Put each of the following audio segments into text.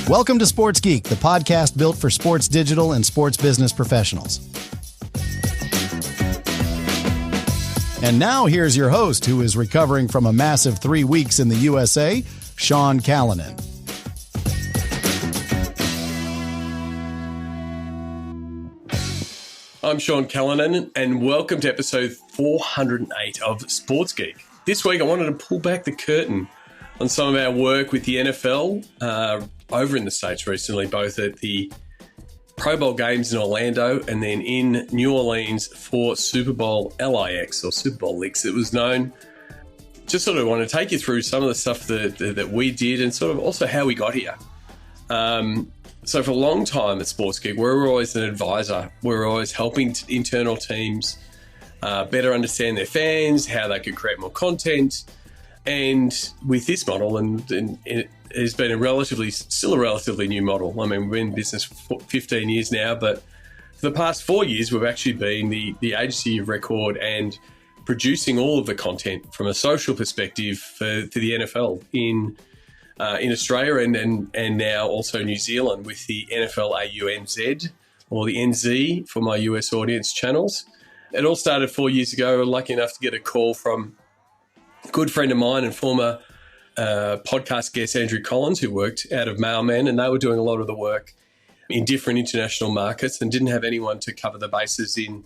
Welcome to Sports Geek, the podcast built for sports digital and sports business professionals. And now here's your host, who is recovering from a massive 3 weeks in the USA, Sean Callanan. I'm Sean Callanan, and welcome to episode 408 of Sports Geek. This week, I wanted to pull back the curtain on some of our work with the NFL over in the States recently, both at the Pro Bowl games in Orlando and then in New Orleans for Super Bowl LIX or Super Bowl LIX, it was known. Just sort of want to take you through some of the stuff that we did and sort of also how we got here. So for a long time at Sports Geek, we were always an advisor. We were always helping internal teams better understand their fans, how they could create more content. And with this model, and it has been still a relatively new model. I mean, we've been in business for 15 years now, but for the past 4 years, we've actually been the agency of record and producing all of the content from a social perspective for the NFL in Australia and now also New Zealand with the NFL AUNZ or the NZ for my US audience channels. It all started 4 years ago. Lucky enough to get a call from a good friend of mine and former podcast guest Andrew Collins, who worked out of Mailman, and they were doing a lot of the work in different international markets and didn't have anyone to cover the bases in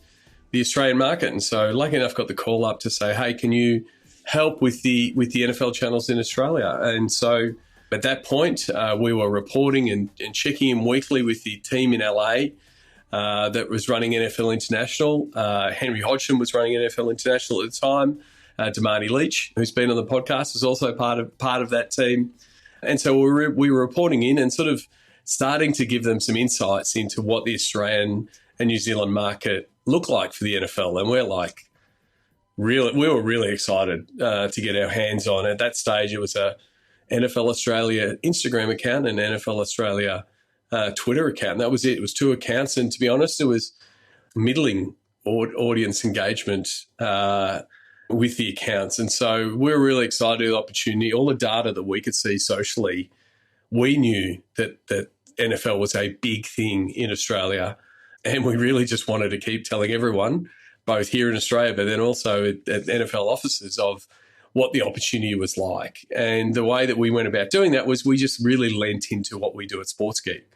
the Australian market. And so lucky enough got the call up to say, hey, can you help with the NFL channels in Australia? And so at that point, we were reporting and checking in weekly with the team in LA that was running NFL International. Henry Hodgson was running NFL International at the time. Damani Leach, who's been on the podcast, is also part of that team. And so we were reporting in and sort of starting to give them some insights into what the Australian and New Zealand market looked like for the NFL. And we were really excited to get our hands on. At that stage, it was a NFL Australia Instagram account and NFL Australia Twitter account. That was it. It was two accounts. And to be honest, it was middling audience engagement with the accounts. And so we were really excited with the opportunity. All the data that we could see socially, we knew that NFL was a big thing in Australia. And we really just wanted to keep telling everyone, both here in Australia, but then also at NFL offices, of what the opportunity was like. And the way that we went about doing that was we just really lent into what we do at Sports Geek.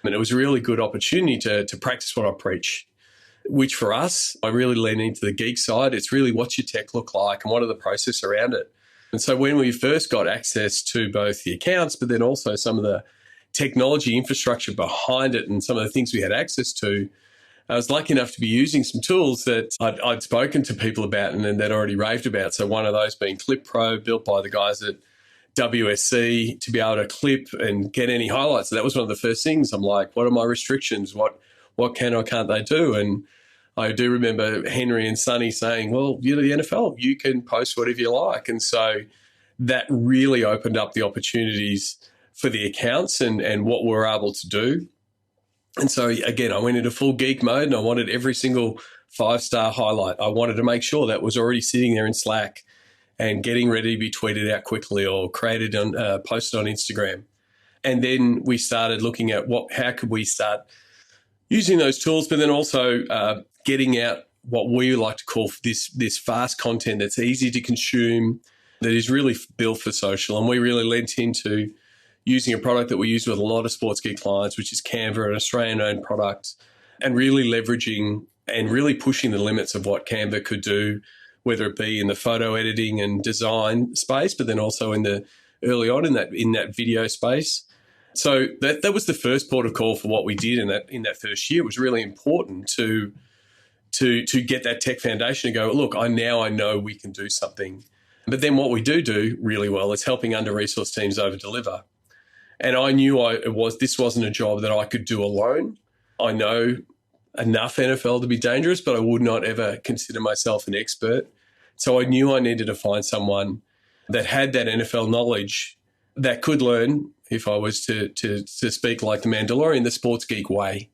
And it was a really good opportunity to practice what I preach, which for us, I really lean into the geek side. It's really what's your tech look like and what are the process around it. And so when we first got access to both the accounts, but then also some of the technology infrastructure behind it and some of the things we had access to, I was lucky enough to be using some tools that I'd spoken to people about and they'd already raved about. So one of those being Clip Pro, built by the guys at WSC, to be able to clip and get any highlights. So that was one of the first things. I'm like, what are my restrictions? What can or can't they do? And I do remember Henry and Sonny saying, well, you're the NFL, you can post whatever you like. And so that really opened up the opportunities for the accounts and what we're able to do. And so, again, I went into full geek mode and I wanted every single 5-star highlight. I wanted to make sure that was already sitting there in Slack and getting ready to be tweeted out quickly or created on posted on Instagram. And then we started looking at how could we start using those tools, but then also getting out what we like to call this fast content that's easy to consume, that is really built for social. And we really lent into using a product that we use with a lot of Sports Geek clients, which is Canva, an Australian-owned product, and really leveraging and really pushing the limits of what Canva could do, whether it be in the photo editing and design space, but then also early on in that video space. So that was the first port of call for what we did in that first year. It was really important to get that tech foundation and go, look, I know we can do something. But then what we do really well is helping under-resourced teams over-deliver. And I knew this wasn't a job that I could do alone. I know enough NFL to be dangerous, but I would not ever consider myself an expert. So I knew I needed to find someone that had that NFL knowledge that could learn, if I was to speak like the Mandalorian, the Sports Geek way,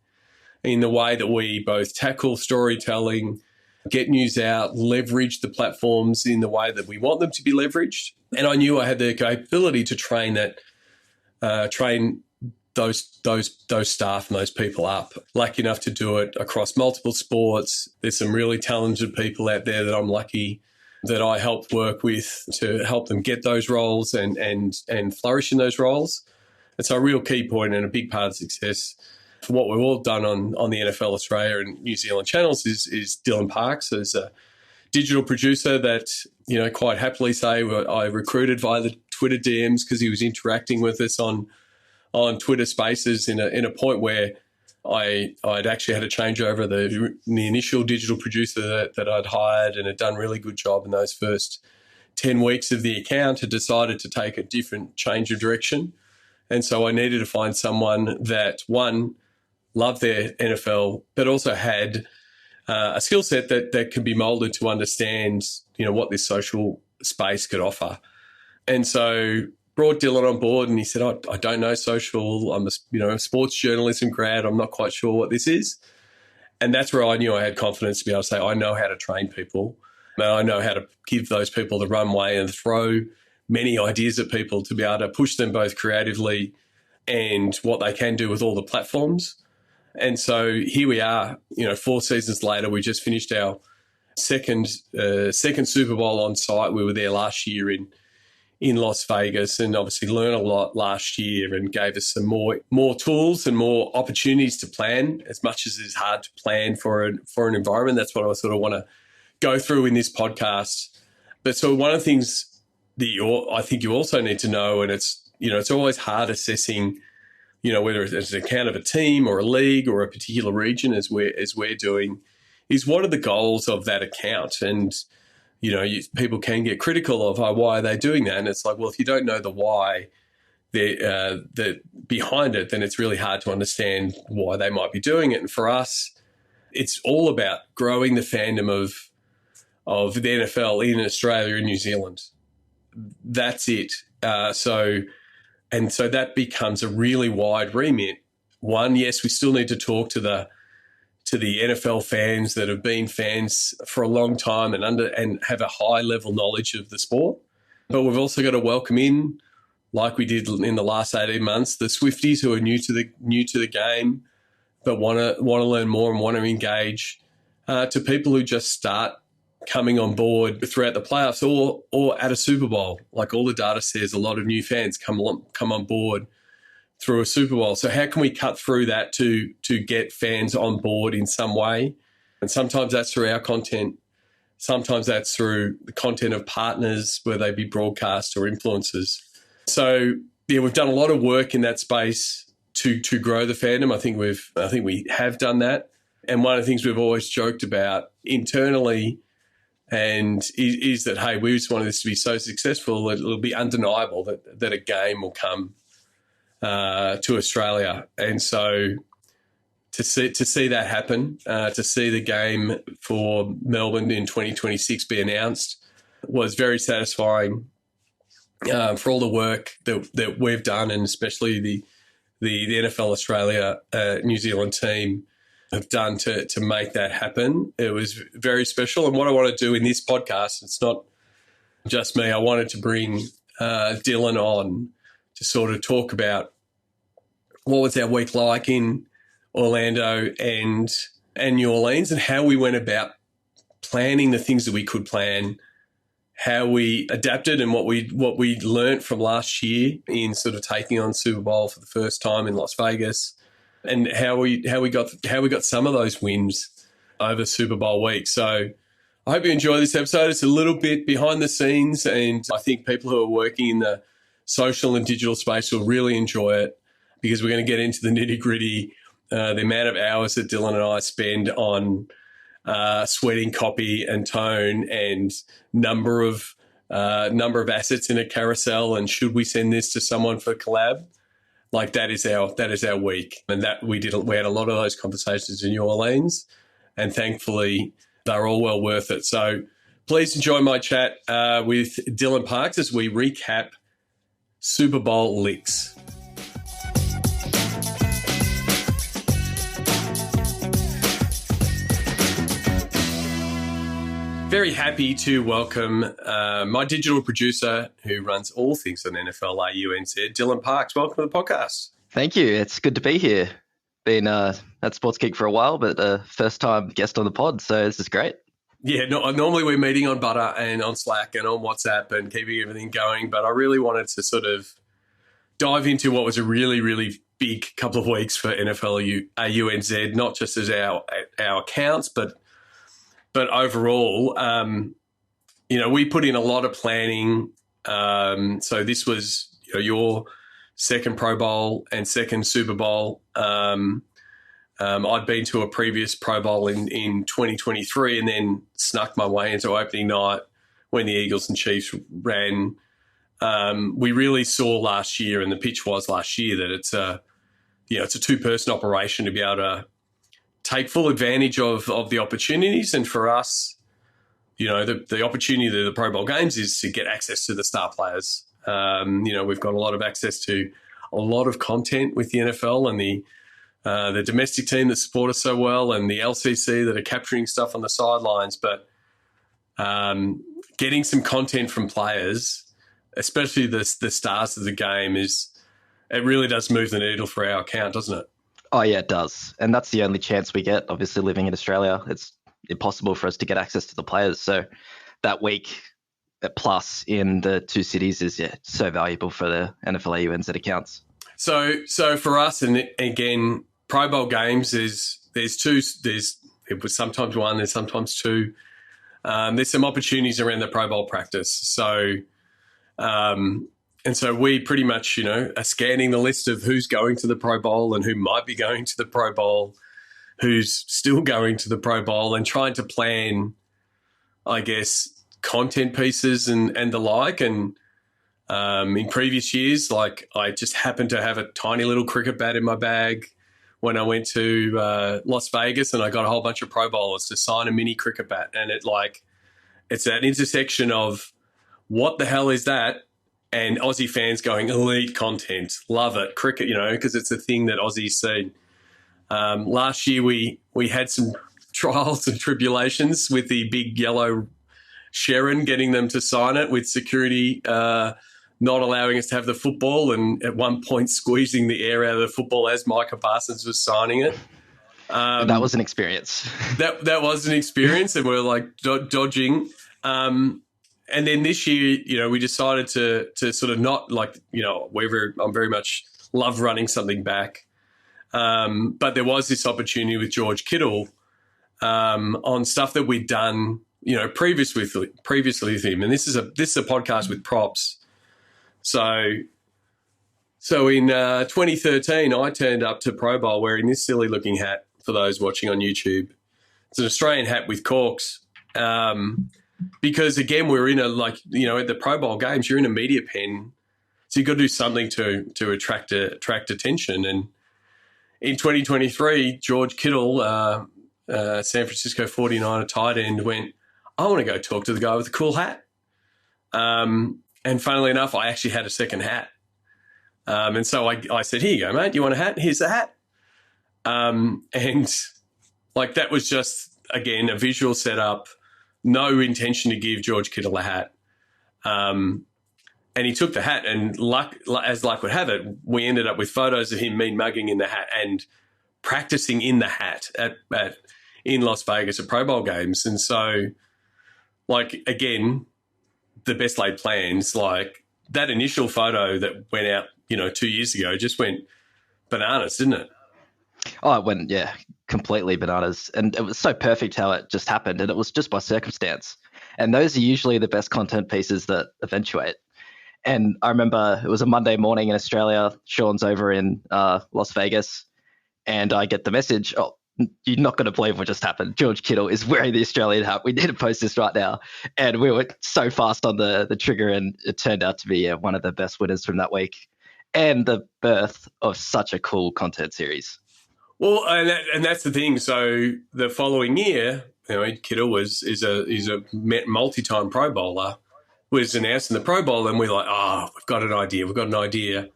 in the way that we both tackle storytelling, get news out, leverage the platforms in the way that we want them to be leveraged. And I knew I had the capability to train those staff and those people up. Lucky enough to do it across multiple sports. There's some really talented people out there that I'm lucky that I helped work with to help them get those roles and flourish in those roles. It's a real key point and a big part of success. For what we've all done on the NFL Australia and New Zealand channels is Dylan Parks as a digital producer that, quite happily say I recruited via the Twitter DMs because he was interacting with us on Twitter Spaces in a point where I'd actually had to change over the initial digital producer that I'd hired and had done a really good job in those first 10 weeks of the account, had decided to take a different change of direction. And so I needed to find someone that, one, loved their NFL, but also had a skill set that could be molded to understand, what this social space could offer. And so brought Dylan on board and he said, I don't know social. I'm a sports journalism grad. I'm not quite sure what this is. And that's where I knew I had confidence to be able to say, I know how to train people. And I know how to give those people the runway and throw many ideas at people to be able to push them both creatively and what they can do with all the platforms. And so here we are, 4 seasons later. We just finished our second Super Bowl on site. We were there last year in Las Vegas and obviously learned a lot last year and gave us some more tools and more opportunities to plan. As much as it's hard to plan for an environment, that's what I sort of want to go through in this podcast. But so one of the things that I think you also need to know, and it's always hard assessing, whether it's an account of a team or a league or a particular region as we're doing, is what are the goals of that account? And, people can get critical of why are they doing that? And it's like, well, if you don't know the why that behind it, then it's really hard to understand why they might be doing it. And for us, it's all about growing the fandom of the NFL in Australia and New Zealand. That's it. So that becomes a really wide remit. One, yes, we still need to talk to the NFL fans that have been fans for a long time and have a high level knowledge of the sport. But we've also got to welcome in, like we did in the last 18 months, the Swifties who are new to the game, but want to learn more and want to engage, to people who just start coming on board throughout the playoffs or at a Super Bowl. Like all the data says, a lot of new fans come on board through a Super Bowl. So how can we cut through that to get fans on board in some way? And sometimes that's through our content. Sometimes that's through the content of partners, whether they be broadcast or influencers. So yeah, we've done a lot of work in that space to grow the fandom. I think we have done that. And one of the things we've always joked about internally is that, hey, we just wanted this to be so successful that it'll be undeniable that a game will come to Australia. And so to see that happen, to see the game for Melbourne in 2026 be announced was very satisfying for all the work that we've done, and especially the NFL Australia New Zealand team have done to make that happen. It was very special. And what I want to do in this podcast, it's not just me. I wanted to bring Dylan on to sort of talk about what was our week like in Orlando and New Orleans, and how we went about planning the things that we could plan, how we adapted, and what we learnt from last year in sort of taking on Super Bowl for the first time in Las Vegas, and how we got some of those wins over Super Bowl week. So I hope you enjoy this episode. It's a little bit behind the scenes, and I think people who are working in the social and digital space will really enjoy it, because we're going to get into the nitty-gritty, the amount of hours that Dylan and I spend on sweating copy and tone and number of assets in a carousel, and should we send this to someone for collab? Like that is our week, and that we had a lot of those conversations in New Orleans, and thankfully they're all well worth it. So please enjoy my chat with Dylan Parks as we recap Super Bowl LIX. Very happy to welcome my digital producer who runs all things on NFL AUNZ, Dylan Parks. Welcome to the podcast. Thank you. It's good to be here. Been at Sports Geek for a while, but first time guest on the pod, so this is great. Yeah, normally we're meeting on Butter and on Slack and on WhatsApp and keeping everything going, but I really wanted to sort of dive into what was a really, really big couple of weeks for NFL UNZ, not just as our accounts, but overall. We put in a lot of planning. So this was your second Pro Bowl and second Super Bowl. I'd been to a previous Pro Bowl in 2023 and then snuck my way into opening night when the Eagles and Chiefs ran. We really saw last year, and the pitch was last year, that it's a two-person operation to be able to take full advantage of the opportunities. And for us, the opportunity of the Pro Bowl games is to get access to the star players. We've got a lot of access to a lot of content with the NFL and the domestic team that support us so well, and the LCC that are capturing stuff on the sidelines. But getting some content from players, especially the stars of the game, it really does move the needle for our account, doesn't it? Oh, yeah, it does. And that's the only chance we get, obviously, living in Australia. It's impossible for us to get access to the players. So that week plus in the two cities is so valuable for the NFL UNZ accounts. So for us, and again, Pro Bowl games it was sometimes one, there's sometimes two. There's some opportunities around the Pro Bowl practice. So and so we pretty much, are scanning the list of who's going to the Pro Bowl and who might be going to the Pro Bowl, who's still going to the Pro Bowl, and trying to plan, I guess, content pieces and the like. And in previous years, like, I just happened to have a tiny little cricket bat in my bag when I went to Las Vegas, and I got a whole bunch of Pro Bowlers to sign a mini cricket bat. And it's that intersection of what the hell is that? And Aussie fans going, elite content, love it, cricket, because it's a thing that Aussies see. Last year we had some trials and tribulations with the big yellow Sharon, getting them to sign it, with security not allowing us to have the football, and at one point squeezing the air out of the football as Micah Parsons was signing it. That was an experience. That was an experience, and we're like dodging. And then this year, we decided to sort of not, like, I'm very much love running something back. But there was this opportunity with George Kittle on stuff that we'd done, previously with him. And this is a podcast with props. So in 2013, I turned up to Pro Bowl wearing this silly looking hat, for those watching on YouTube. It's an Australian hat with corks. Because again, we're in at the Pro Bowl games, you're in a media pen, so you've got to do something to attract attention. And in 2023, George Kittle, San Francisco 49er tight end, went, I want to go talk to the guy with the cool hat. And funnily enough, I actually had a second hat. And so I said, here you go, mate, you want a hat? Here's the hat. And like, that was just, again, a visual setup. No intention to give George Kittle a hat. And he took the hat, and as luck would have it, we ended up with photos of him mean mugging in the hat and practicing in the hat in Las Vegas at Pro Bowl games. And so, like, again, the best laid plans, like that initial photo that went out, 2 years ago, just went bananas, didn't it? Oh, it went, completely bananas. And it was so perfect how it just happened, and it was just by circumstance. And those are usually the best content pieces that eventuate. And I remember it was a Monday morning in Australia. Sean's over in Las Vegas, and I get the message, oh, you're not going to believe what just happened. George Kittle is wearing the Australian hat. We need to post this right now. And we were so fast on the trigger, and it turned out to be one of the best winners from that week, and the birth of such a cool content series. Well, and that's the thing. So the following year, Kittle is a multi-time Pro Bowler, was announced in the Pro Bowl, and we're like, we've got an idea.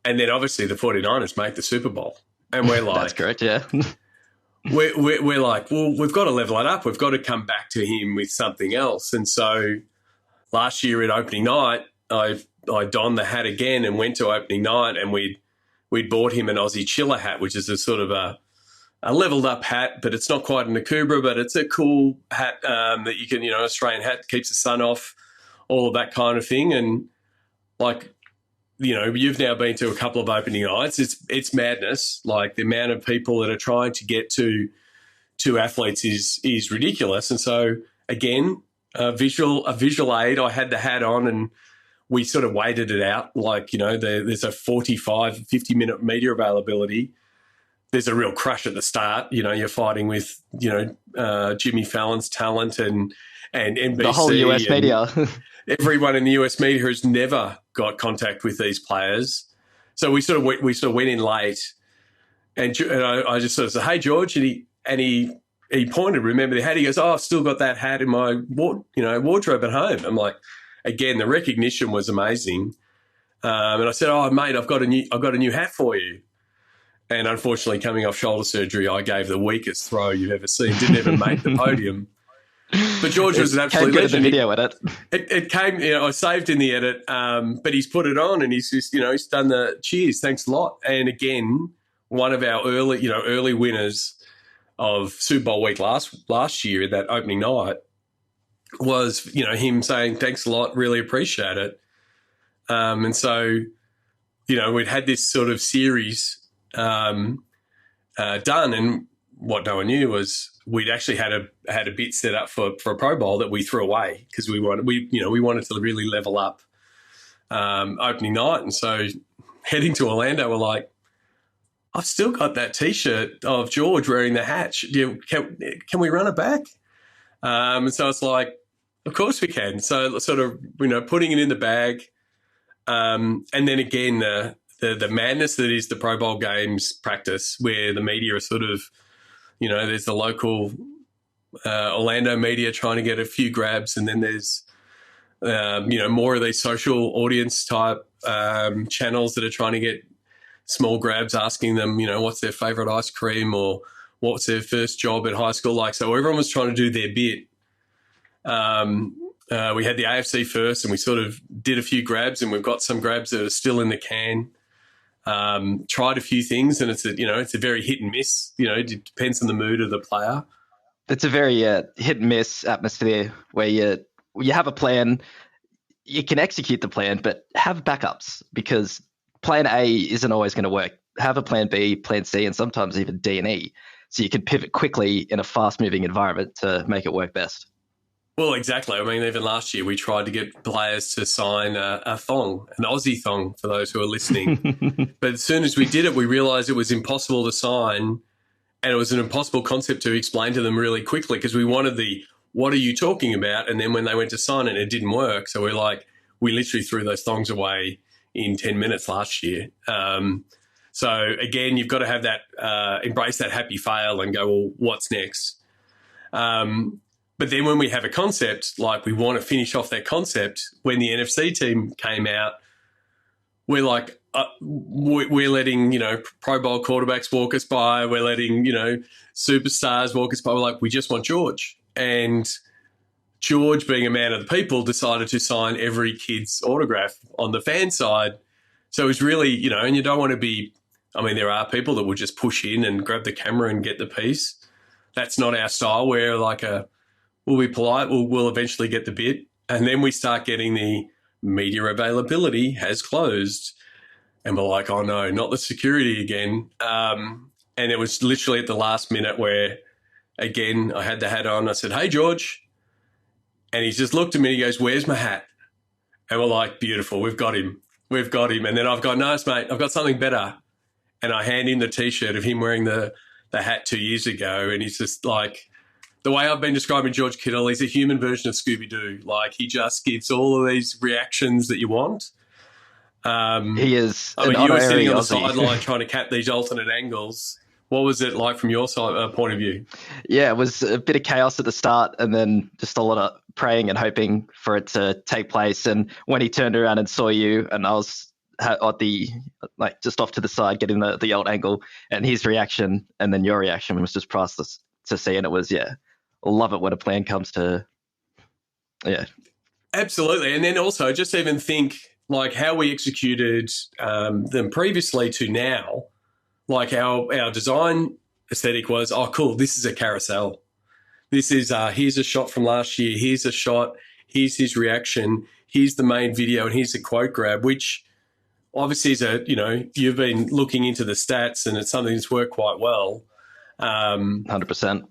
And then obviously the 49ers make the Super Bowl, and we're like, that's correct, yeah. we're like, well, we've got to level it up. We've got to come back to him with something else. And so last year at opening night, I donned the hat again and went to opening night, and we'd we'd bought him an Aussie Chiller hat, which is a sort of a leveled up hat, but it's not quite an Akubra, but it's a cool hat that you can, Australian hat, keeps the sun off, all of that kind of thing. And like, you've now been to a couple of opening nights. It's madness. Like the amount of people that are trying to get to athletes is ridiculous. And so again, a visual aid. I had the hat on and we sort of waited it out. Like, there's a 50 minute media availability. There's a real crush at the start. You're fighting with, Jimmy Fallon's talent and NBC. The whole US media. Everyone in the US media has never got contact with these players. So we sort of went in late and I just sort of said, hey, George, and he pointed, remember the hat? He goes, oh, I've still got that hat in my wardrobe at home. I'm like, again, the recognition was amazing. And I said, oh, mate, I've got a new hat for you. And unfortunately, coming off shoulder surgery, I gave the weakest throw you've ever seen. Didn't even make the podium. But George was an absolute legend. The video edit. It came, I saved in the edit, but he's put it on and he's just, he's done the cheers. Thanks a lot. And again, one of our early winners of Super Bowl week last year, that opening night, was, him saying, thanks a lot, really appreciate it. And so, we'd had this sort of series done, and what no one knew was we'd actually had a bit set up for a Pro Bowl that we threw away because we wanted to really level up opening night. And so heading to Orlando, we're like, I've still got that T-shirt of George wearing the hat. Can we run it back? And so it's like, of course we can. So sort of, putting it in the bag. And then again, the madness that is the Pro Bowl games practice where the media are sort of, there's the local Orlando media trying to get a few grabs, and then there's, more of these social audience type channels that are trying to get small grabs, asking them, what's their favourite ice cream or what's their first job at high school like. So everyone was trying to do their bit. We had the AFC first and we sort of did a few grabs, and we've got some grabs that are still in the can. Tried a few things, and it's a very hit and miss. It depends on the mood of the player. It's a very hit and miss atmosphere where you have a plan, you can execute the plan, but have backups because plan A isn't always going to work. Have a plan B, plan C, and sometimes even D and E, so you can pivot quickly in a fast-moving environment to make it work best. Well, exactly. I mean, even last year we tried to get players to sign a thong, an Aussie thong for those who are listening. But as soon as we did it, we realised it was impossible to sign, and it was an impossible concept to explain to them really quickly because we wanted what are you talking about? And then when they went to sign it, it didn't work. So we literally threw those thongs away in 10 minutes last year. So again, you've got to have that, embrace that happy fail and go, well, what's next? But then when we have a concept, like we want to finish off that concept, when the NFC team came out, we're like, we're letting, Pro Bowl quarterbacks walk us by. We're letting, superstars walk us by. We're like, we just want George. And George, being a man of the people, decided to sign every kid's autograph on the fan side. So it was really, and you don't want to be, there are people that will just push in and grab the camera and get the piece. That's not our style. We're like we'll be polite. We'll eventually get the bit. And then we start getting the media availability has closed. And we're like, oh, no, not the security again. And it was literally at the last minute where, again, I had the hat on. I said, hey, George. And he just looked at me and he goes, where's my hat? And we're like, beautiful, we've got him. We've got him. And then I've got, no, mate, I've got something better. And I hand him the T-shirt of him wearing the hat 2 years ago. And he's just like, the way I've been describing George Kittle, he's a human version of Scooby-Doo. Like, he just gives all of these reactions that you want. He is you were sitting on the sideline trying to cap these alternate angles. What was it like from your side, point of view? Yeah, it was a bit of chaos at the start and then just a lot of praying and hoping for it to take place. And when he turned around and saw you, and I was at just off to the side getting the old angle, and his reaction and then your reaction was just priceless to see. And it was, love it when a plan comes to, Absolutely. And then also just even think, like how we executed them previously to now, like our design aesthetic was, oh, cool, this is a carousel. This is, here's a shot from last year, here's a shot, here's his reaction, here's the main video, and here's the quote grab, which obviously is you've been looking into the stats and it's something that's worked quite well. 100%.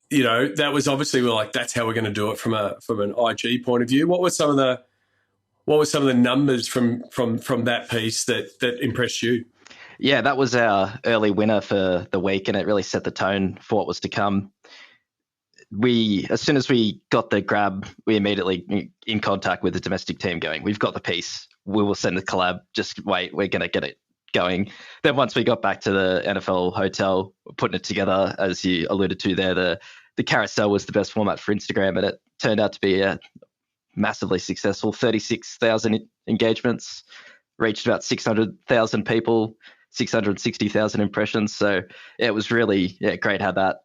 That was obviously, we're like, that's how we're going to do it from an IG point of view. What were some of the numbers from that piece that impressed you? Yeah, that was our early winner for the week, and it really set the tone for what was to come. As soon as we got the grab, we immediately in contact with the domestic team going, we've got the piece. We will send the collab. Just wait, we're going to get it going. Then once we got back to the NFL hotel, putting it together, as you alluded to there, the carousel was the best format for Instagram, and it turned out to be massively successful. 36,000 engagements, reached about 600,000 people, 660,000 impressions. So it was really great how that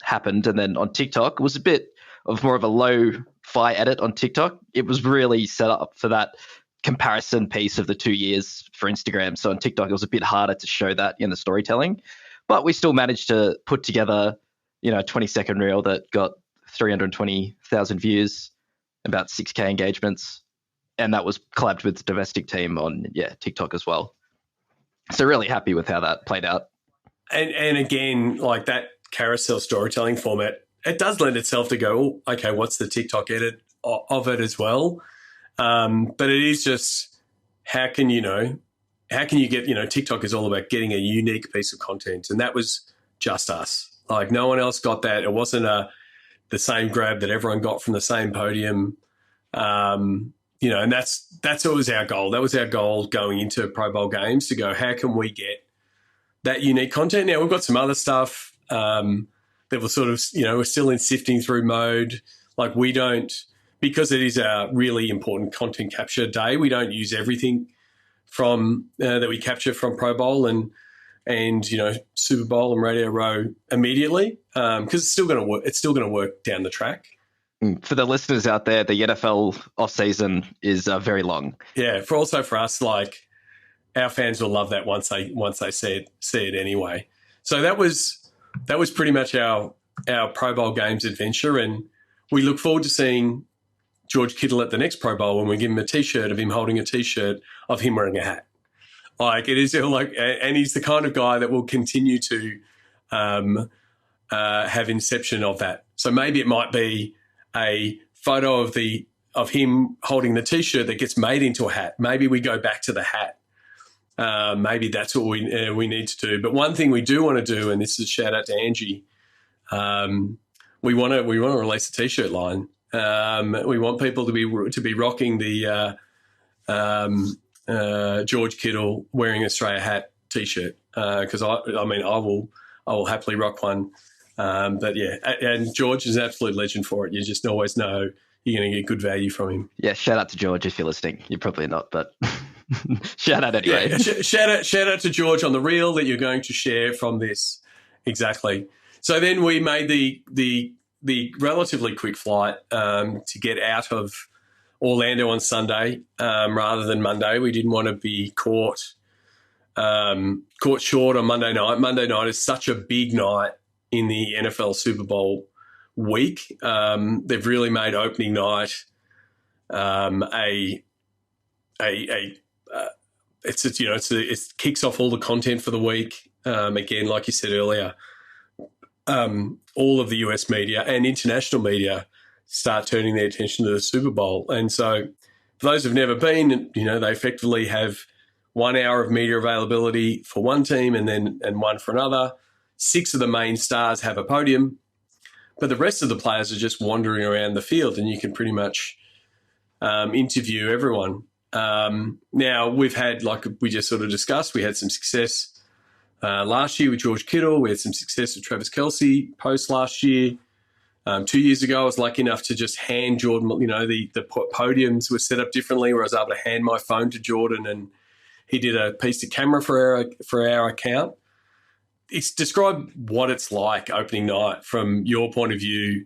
happened. And then on TikTok, it was a bit of more of a lo-fi edit on TikTok. It was really set up for that comparison piece of the 2 years for Instagram. So on TikTok, it was a bit harder to show that in the storytelling, but we still managed to put together, a 20-second reel that got 320,000 views, about 6K engagements. And that was collabed with the domestic team on TikTok as well. So really happy with how that played out. And again, like that carousel storytelling format, it does lend itself to go, oh, okay, what's the TikTok edit of it as well? But it is just, how can you get, TikTok is all about getting a unique piece of content. And that was just us. Like no one else got that. It wasn't the same grab that everyone got from the same podium. And that's always our goal. That was our goal going into Pro Bowl games, to go, how can we get that unique content? Now we've got some other stuff that we're sort of, we're still in sifting through mode. Like we don't, because it is a really important content capture day, we don't use everything from that we capture from Pro Bowl and Super Bowl and Radio Row immediately, because it's still going to work. It's still going to work down the track. For the listeners out there, the NFL off season is very long. Yeah, for us, like our fans will love that once they see it anyway. So that was pretty much our Pro Bowl games adventure, and we look forward to seeing George Kittle at the next Pro Bowl when we give him a T-shirt of him holding a T-shirt of him wearing a hat. Like it is like, and he's the kind of guy that will continue to have inception of that. So maybe it might be a photo of him holding the T-shirt that gets made into a hat. Maybe we go back to the hat. Maybe that's what we need to do. But one thing we do want to do, and this is a shout out to Angie, we want to release a T-shirt line. We want people to be rocking the George Kittle wearing Australia hat T-shirt, because I will happily rock one. But yeah, and George is an absolute legend for it. You just always know you're going to get good value from him. Yeah, shout out to George if you're listening. You're probably not, but shout out anyway. Yeah, shout out to George on the reel that you're going to share from this. Exactly. So then we made the relatively quick flight to get out of Orlando on Sunday rather than Monday. We didn't want to be caught short on Monday night. Monday night is such a big night in the NFL Super Bowl week. They've really made opening night it kicks off all the content for the week. Again, like you said earlier, all of the US media and international media start turning their attention to the Super Bowl. And so for those who've never been, they effectively have 1 hour of media availability for one team and one for another. 6 of the main stars have a podium, but the rest of the players are just wandering around the field, and you can pretty much interview everyone. Now, we've had, like we just sort of discussed, we had some success last year with George Kittle. We had some success with Travis Kelce post last year. 2 years ago, I was lucky enough to just hand Jordan, the podiums were set up differently, where I was able to hand my phone to Jordan and he did a piece of camera for our account. Describe what it's like opening night from your point of view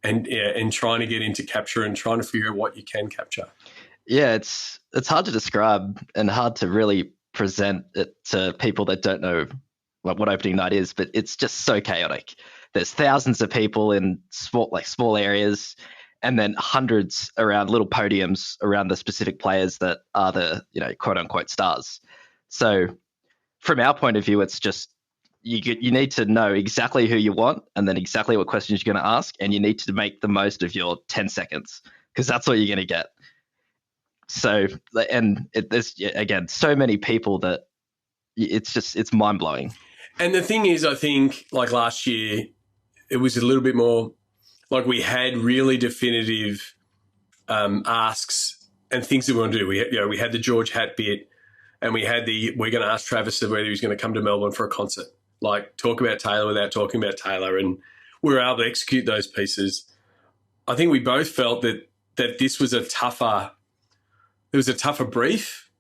and trying to get into capture and trying to figure out what you can capture. Yeah, it's hard to describe and hard to really present it to people that don't know what opening night is, but it's just so chaotic. There's thousands of people in small areas, and then hundreds around little podiums around the specific players that are the quote unquote stars. So from our point of view, it's just you need to know exactly who you want and then exactly what questions you're going to ask, and you need to make the most of your 10 seconds because that's what you're going to get. So, and there's again so many people that it's mind blowing. And the thing is, I think like last year, it was a little bit more like we had really definitive asks and things that we want to do. We had the George Hat bit, and we're going to ask Travis whether he was going to come to Melbourne for a concert. Like talk about Taylor without talking about Taylor, and we were able to execute those pieces. I think we both felt that this was a tougher brief.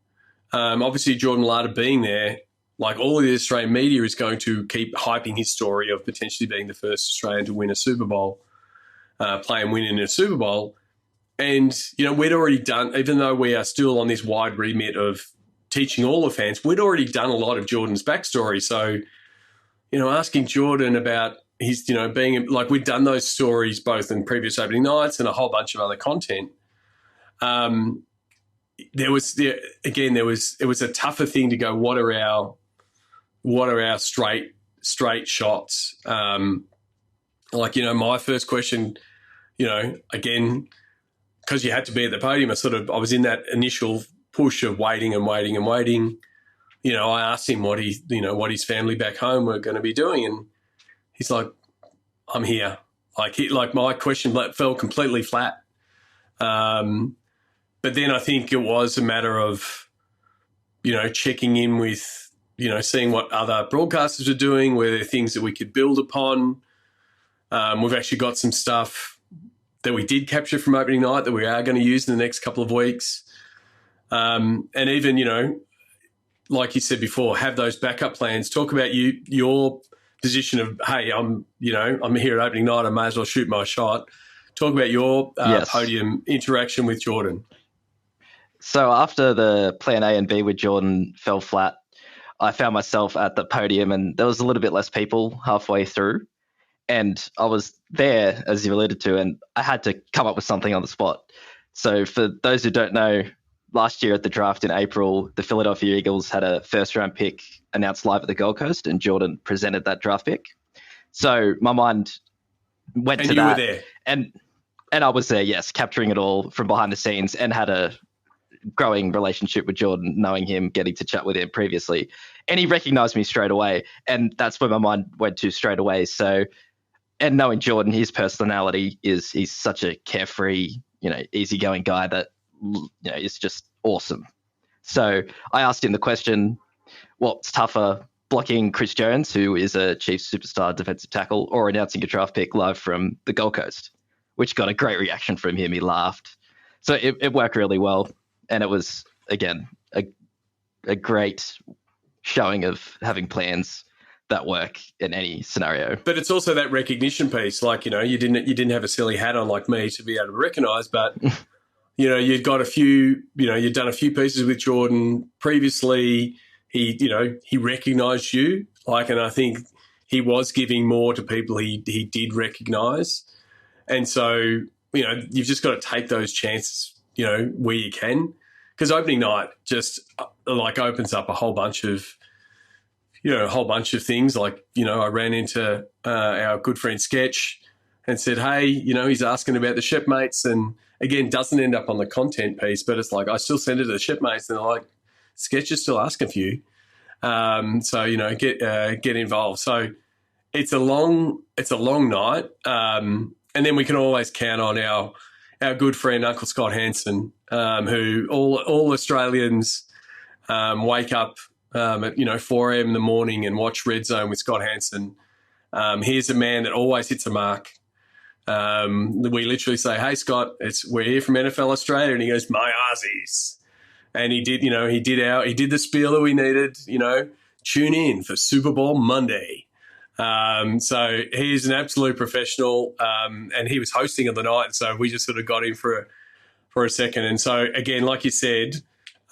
Obviously, Jordan Mailata being there, like all of the Australian media is going to keep hyping his story of potentially being the first Australian to win a Super Bowl, play and win in a Super Bowl. And, we'd already done, even though we are still on this wide remit of teaching all the fans, we'd already done a lot of Jordan's backstory. So, asking Jordan about his, being like we'd done those stories both in previous opening nights and a whole bunch of other content. It was a tougher thing to go, what are our straight shots? My first question, again, because you had to be at the podium, I was in that initial push of waiting. I asked him what his family back home were going to be doing, and he's like, "I'm here." Like my question fell completely flat. But then I think it was a matter of, checking in with, seeing what other broadcasters are doing, were there things that we could build upon. We've actually got some stuff that we did capture from opening night that we are going to use in the next couple of weeks. And even, like you said before, have those backup plans. Talk about your position of, hey, I'm here at opening night, I may as well shoot my shot. Talk about your Yes. podium interaction with Jordan. So after the plan A and B with Jordan fell flat, I found myself at the podium and there was a little bit less people halfway through. And I was there, as you alluded to, and I had to come up with something on the spot. So for those who don't know, last year at the draft in April, the Philadelphia Eagles had a first-round pick announced live at the Gold Coast, and Jordan presented that draft pick. So my mind went to that. And you were there. And I was there, yes, capturing it all from behind the scenes, and had a growing relationship with Jordan, knowing him, getting to chat with him previously. And he recognized me straight away. And that's where my mind went to straight away. So, and knowing Jordan, his personality he's such a carefree, easygoing guy that, is just awesome. So I asked him the question, what's tougher, blocking Chris Jones, who is a Chiefs superstar defensive tackle, or announcing a draft pick live from the Gold Coast, which got a great reaction from him. He laughed. So it worked really well. And it was, again, a great showing of having plans that work in any scenario. But it's also that recognition piece. Like, you didn't have a silly hat on like me to be able to recognize, but, you'd got a few, you'd done a few pieces with Jordan previously. He recognized you. And I think he was giving more to people he did recognize. And so, you've just got to take those chances, where you can, because opening night just opens up a whole bunch of things. Like, I ran into our good friend Sketch and said, hey, he's asking about the shipmates, and again, doesn't end up on the content piece, but it's like, I still send it to the shipmates and they're like, Sketch is still asking for you. So, get involved. So it's a long night. And then we can always count on our good friend, Uncle Scott Hansen, who all Australians wake up at 4 a.m. in the morning and watch Red Zone with Scott Hansen. He's a man that always hits a mark. We literally say, hey, Scott, we're here from NFL Australia. And he goes, my Aussies. And he did the spiel that we needed, tune in for Super Bowl Monday. So he's an absolute professional, and he was hosting of the night. So we just sort of got him for for a second. And so, again, like you said,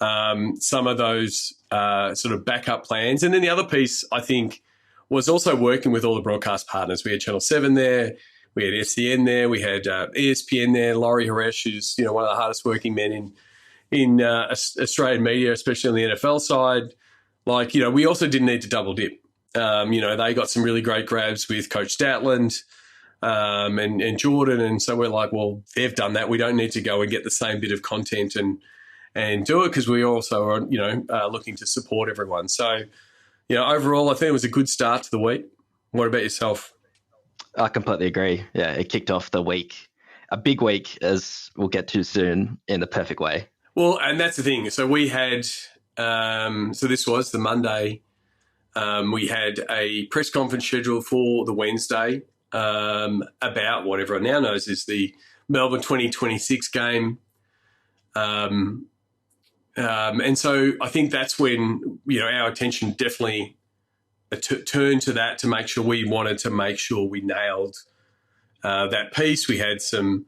some of those sort of backup plans. And then the other piece, I think, was also working with all the broadcast partners. We had Channel 7 there. We had SCN there. We had ESPN there. Laurie Horesh, who's one of the hardest working men in Australian media, especially on the NFL side. Like, we also didn't need to double dip. They got some really great grabs with Coach Stoutland and Jordan. And so we're like, well, they've done that. We don't need to go and get the same bit of content and do it, because we also are, looking to support everyone. So, overall, I think it was a good start to the week. What about yourself? I completely agree. Yeah, it kicked off the week, a big week, as we'll get to soon, in the perfect way. Well, and that's the thing. So we had, so this was the Monday. We had a press conference scheduled for the Wednesday about what everyone now knows is the Melbourne 2026 game. And so I think that's when, our attention definitely turned to that, to make sure we wanted to make sure we nailed that piece. We had some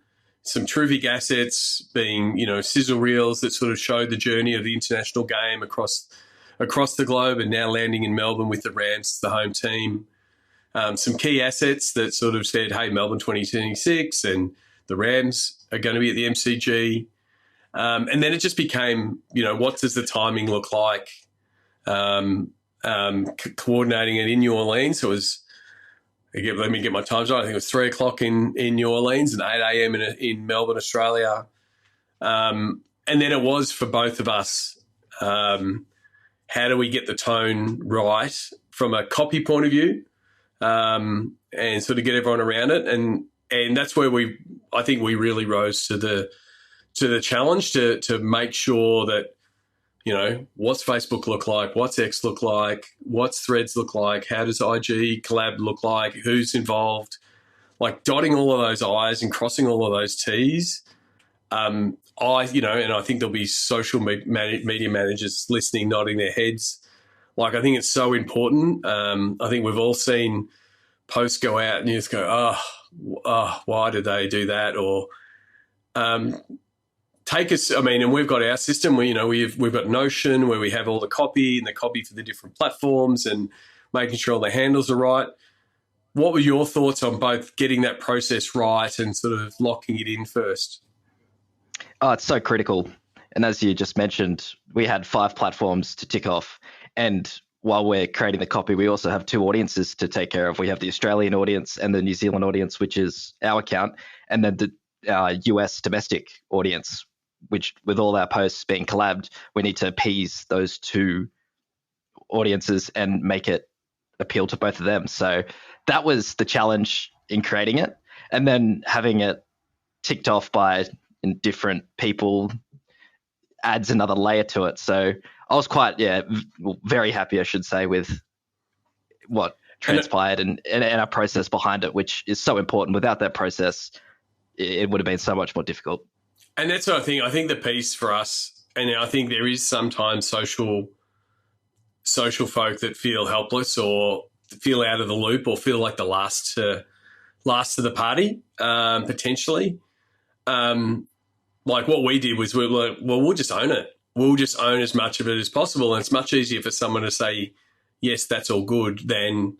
terrific assets, being, sizzle reels that sort of showed the journey of the international game across the globe, and now landing in Melbourne with the Rams, the home team. Some key assets that sort of said, hey, Melbourne 2026 and the Rams are going to be at the MCG. And then it just became, what does the timing look like? Coordinating it in New Orleans. So it was, again, let me get my times right. I think it was 3 o'clock in New Orleans and 8 a.m. in Melbourne, Australia. And then it was for both of us, how do we get the tone right from a copy point of view, and sort of get everyone around it. And that's where I think we really rose to the challenge to make sure that, what's Facebook look like? What's X look like? What's Threads look like? How does IG collab look like? Who's involved? Like, dotting all of those I's and crossing all of those T's. And I think there'll be social media managers listening, nodding their heads. Like, I think it's so important. I think we've all seen posts go out and you just go, oh, why did they do that? Or take us. I mean, and we've got our system where, we've got Notion where we have all the copy and the copy for the different platforms and making sure all the handles are right. What were your thoughts on both getting that process right and sort of locking it in first? Oh, it's so critical. And as you just mentioned, we had 5 platforms to tick off. And while we're creating the copy, we also have 2 audiences to take care of. We have the Australian audience and the New Zealand audience, which is our account, and then the US domestic audience, which, with all our posts being collabed, we need to appease those 2 audiences and make it appeal to both of them. So that was the challenge in creating it. And then having it ticked off by different people adds another layer to it. So I was quite, very happy, I should say, with what transpired and our process behind it, which is so important. Without that process, it would have been so much more difficult. And that's what I think. I think the piece for us, and I think there is sometimes social folk that feel helpless or feel out of the loop or feel like the last to the party, potentially. Like, what we did was we were like, well, we'll just own it. We'll just own as much of it as possible. And it's much easier for someone to say, yes, that's all good, than,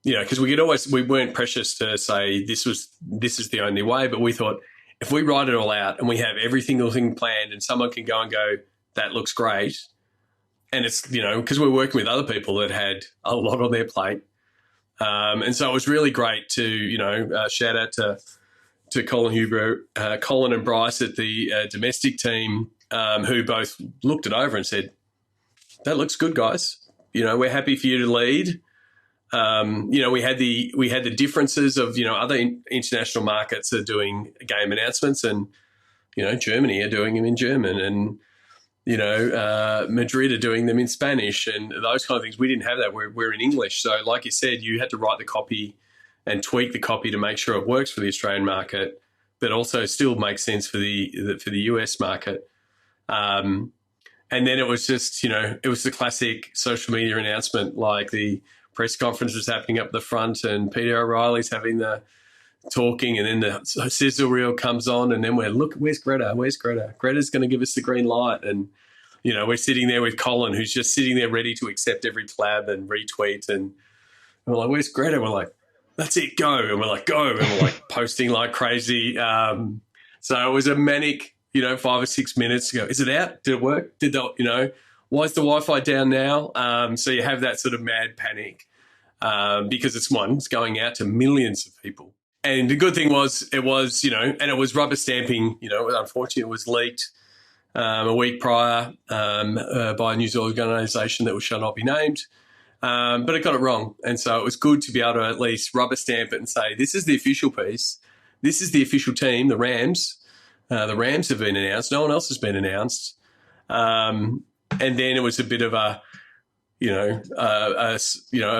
because we weren't precious to say this is the only way. But we thought, if we write it all out and we have every single thing planned and someone can go and go, that looks great. And it's, because we're working with other people that had a lot on their plate. And so it was really great to, shout out to Colin Huber, Colin and Bryce at the domestic team, who both looked it over and said, that looks good, guys. We're happy for you to lead. We had the differences of, other international markets are doing game announcements, and, Germany are doing them in German, and, Madrid are doing them in Spanish, and those kind of things. We didn't have that. We're in English. So like you said, you had to write the copy and tweak the copy to make sure it works for the Australian market, but also still makes sense for the US market. And then it was just, it was the classic social media announcement, like the press conference was happening up the front and Peter O'Reilly's having the talking, and then the sizzle reel comes on, and then we're, look, where's Greta? Where's Greta? Greta's going to give us the green light. And, we're sitting there with Colin, who's just sitting there ready to accept every collab and retweet. And we're like, where's Greta? We're like, that's it, go. And we're like, go. And we're like posting like crazy. So it was a manic, 5 or 6 minutes to go, is it out? Did it work? Did the, why is the Wi-Fi down now? So you have that sort of mad panic because it's going out to millions of people. And the good thing was, it was, and it was rubber stamping, unfortunately it was leaked a week prior by a news organisation that shall not be named. But it got it wrong. And so it was good to be able to at least rubber stamp it and say, this is the official piece. This is the official team, the Rams. The Rams have been announced. No one else has been announced. And then it was a bit of a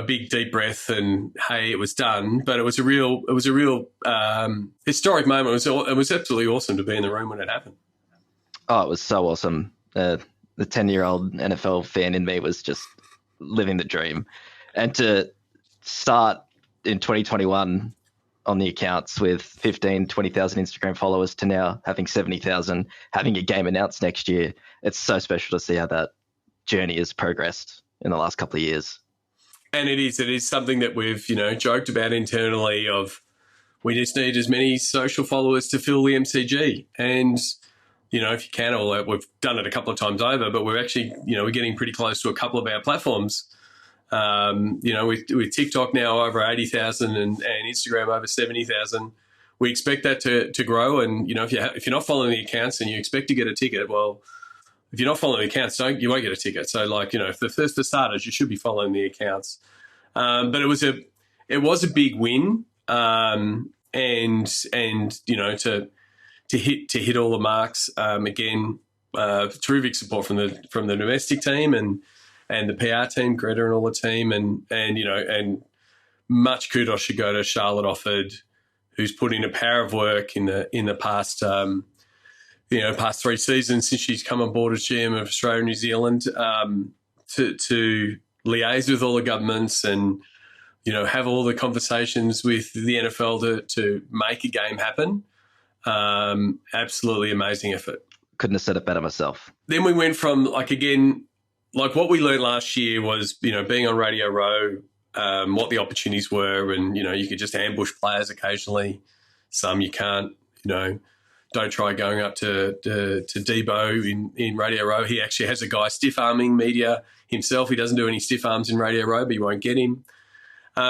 big deep breath, and hey, it was done. But it was a real historic moment. It was absolutely awesome to be in the room when it happened. Oh, it was so awesome. The 10-year-old NFL fan in me was just living the dream, and to start in 2021 on the accounts with 15, 20,000 Instagram followers to now having 70,000, having a game announced next year. It's so special to see how that journey has progressed in the last couple of years. And it is something that we've, joked about internally of, we just need as many social followers to fill the MCG. And, if you can, we've done it a couple of times over, but we're actually, we're getting pretty close to a couple of our platforms. With TikTok now over 80,000 and Instagram over 70,000, we expect that to grow. And, if you're not following the accounts and you expect to get a ticket, well, if you're not following the accounts, you won't get a ticket. So, for starters, you should be following the accounts. But it was a big win, and to hit all the marks again. Terrific support from the domestic team and the PR team, Greta and all the team, and much kudos should go to Charlotte Offord, who's put in a power of work in the past. Past 3 seasons since she's come on board as GM of Australia and New Zealand, to liaise with all the governments and, have all the conversations with the NFL to make a game happen. Absolutely amazing effort. Couldn't have said it better myself. Then we went from, what we learned last year was, being on Radio Row, what the opportunities were, and, you could just ambush players occasionally. Some you can't, Don't try going up to Debo in Radio Row. He actually has a guy stiff arming media himself. He doesn't do any stiff arms in Radio Row, but you won't get him.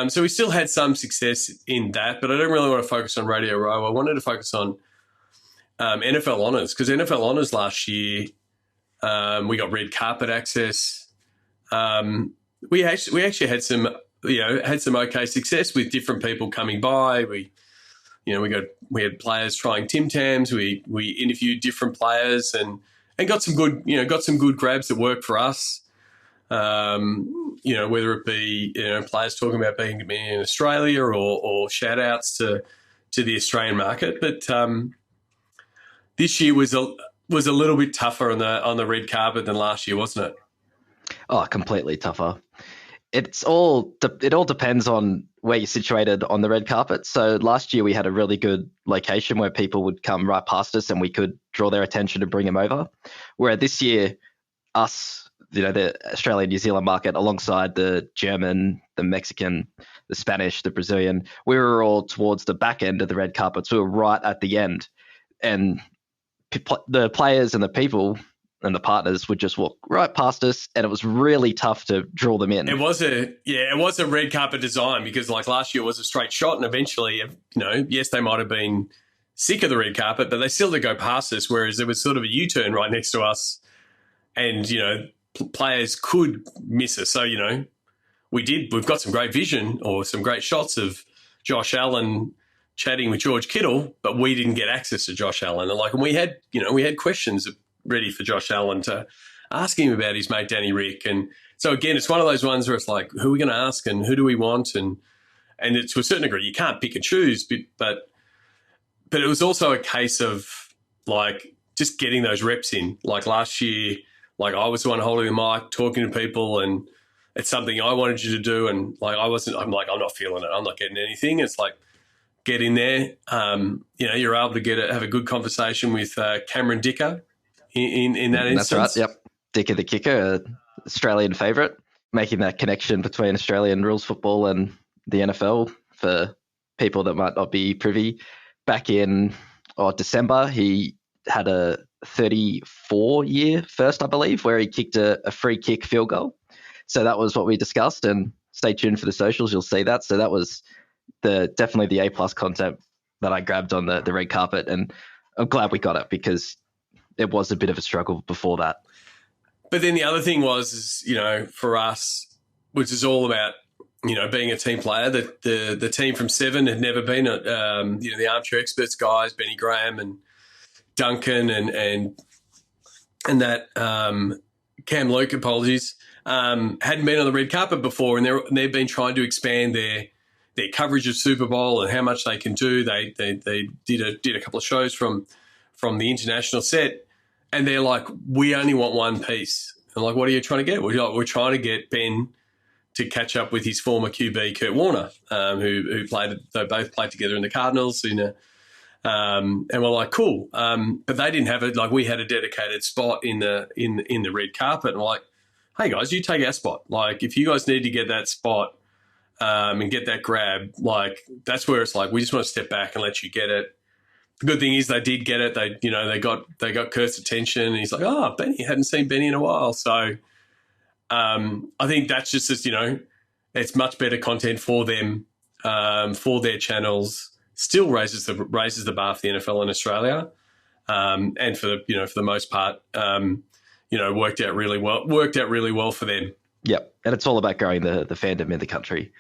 So we still had some success in that, but I don't really want to focus on Radio Row. I wanted to focus on NFL Honours, because NFL Honours last year, we got red carpet access. We actually had some okay success with different people coming by. We had players trying Tim Tams. We interviewed different players and got some good grabs that worked for us. Whether it be players talking about being in Australia or shout outs to the Australian market. But this year was a little bit tougher on the red carpet than last year, wasn't it? Oh, completely tougher. It all depends on where you're situated on the red carpet. So last year we had a really good location where people would come right past us and we could draw their attention to bring them over. Where this year, the Australian New Zealand market, alongside the German, the Mexican, the Spanish, the Brazilian, we were all towards the back end of the red carpet. So we were right at the end. And the players and the people and the partners would just walk right past us, and it was really tough to draw them in. It was a red carpet design, because last year was a straight shot, and eventually, yes, they might have been sick of the red carpet, but they still did go past us, whereas there was sort of a U-turn right next to us, and, players could miss us. So, we've got some great vision or some great shots of Josh Allen chatting with George Kittle, but we didn't get access to Josh Allen. And we had questions ready for Josh Allen to ask him about his mate Danny Rick. And so again, it's one of those ones where it's like, who are we going to ask and who do we want? And it, to a certain degree, you can't pick and choose, but it was also a case of just getting those reps in. Last year, I was the one holding the mic, talking to people, and it's something I wanted you to do. And I'm not feeling it. I'm not getting anything. It's get in there. You're able to have a good conversation with Cameron Dicker in that instance. That's right. Yep, Dicker the kicker, Australian favourite, making that connection between Australian rules football and the NFL for people that might not be privy. Back in December, he had a 34-year first, I believe, where he kicked a free kick field goal. So that was what we discussed, and stay tuned for the socials. You'll see that. So that was definitely the A+ content that I grabbed on the red carpet, and I'm glad we got it because it was a bit of a struggle before that. But then the other thing was, for us, which is all about, being a team player, that the team from 7 had never been, the armchair experts guys, Benny Graham and Duncan and that Cam Luke, apologies, hadn't been on the red carpet before, and they've been trying to expand their coverage of Super Bowl and how much they can do. They did a couple of shows from the international set, and they're like, we only want one piece. I'm like, what are you trying to get? We're trying to get Ben to catch up with his former QB, Kurt Warner, who they both played together in the Cardinals. And we're like, cool. But they didn't have it. Like, we had a dedicated spot in the red carpet. And we're like, hey guys, you take our spot. Like, if you guys need to get that spot and get that grab, like, that's where it's like, we just want to step back and let you get it. The good thing is they did get it. They got Kurt's attention. And he's like, oh, Benny, hadn't seen Benny in a while. So I think that's just it's much better content for them, for their channels. Still raises the bar for the NFL in Australia, and for the most part, worked out really well for them. Yep, and it's all about growing the fandom in the country.